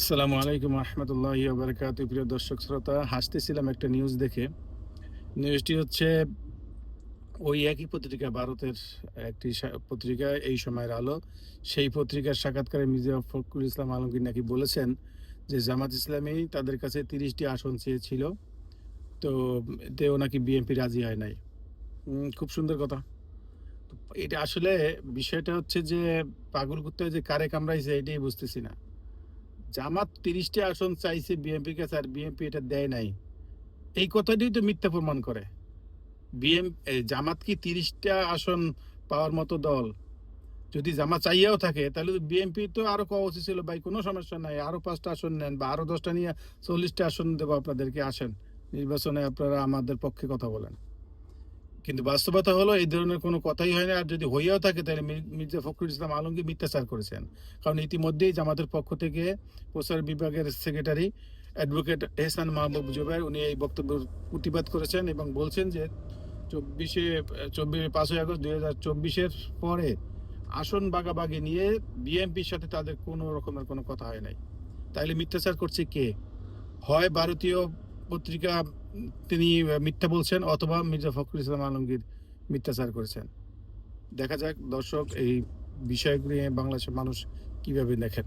আসসালামু আলাইকুম রহমতুল্লাহি ওবারাকাতুহু। প্রিয় দর্শক শ্রোতা, হাসতেছিলাম একটা নিউজ দেখে। নিউজটি হচ্ছে ওই একই পত্রিকা, ভারতের একটি পত্রিকা এই সময়ের আলো। সেই পত্রিকার সাক্ষাৎকারে মির্জা ফখরুল ইসলাম আলমগীর নাকি বলেছেন যে জামাত ইসলামী তাদের কাছে 30টি আসন চেয়েছিল, তো এতেও নাকি বিএনপি রাজি হয় নাই। খুব সুন্দর কথা। তো এটা আসলে বিষয়টা হচ্ছে যে পাগল কুত্তায় যে কারে কামড়াইছে এটাই বুঝতেছি না। জামাত 30টি আসন চাইছে বিএনপির কাছে, আর বিএনপি এটা দেয় নাই, এই কথাটাই তো মিথ্যা প্রমাণ করে। জামাত কি 30টা আসন পাওয়ার মতো দল? যদি জামাত চাইয়াও থাকে তাহলে বিএনপি তো আরো কওয়া উচিত ছিল, ভাই কোনো সমস্যা নাই, আরো 5টা আসন নেন বা আরো 10টা নিয়ে 40টা আসন দেবো আপনাদেরকে, আসেন নির্বাচনে আপনারা আমাদের পক্ষে কথা বলেন। কিন্তু বাস্তবতা হলো এই ধরনের কোনো কথাই হয় না। আর যদি হইয়াও থাকে তাহলে মির্জা ফখরুল ইসলাম আলমগীর মিথ্যাচার করেছেন। কারণ ইতিমধ্যেই জামাতের পক্ষ থেকে প্রচার বিভাগের সেক্রেটারি অ্যাডভোকেট এহসান মাহবুব জুবায়ের উনি এই বক্তব্যের প্রতিবাদ করেছেন এবং বলছেন যে 5ই আগস্ট 2024-এর পরে আসন বাগাবাগি নিয়ে বিএনপির সাথে তাদের কোনো রকমের কোনো কথা হয় নাই। তাইলে মিথ্যাচার করছে কে? হয় ভারতীয় পত্রিকা তিনি মিথ্যা বলছেন, অথবা মির্জা ফখরুল ইসলাম আলমগীর মিথ্যাচার করেছেন। দেখা যাক দর্শক এই বিষয়গুলি বাংলাদেশের মানুষ কিভাবে দেখেন।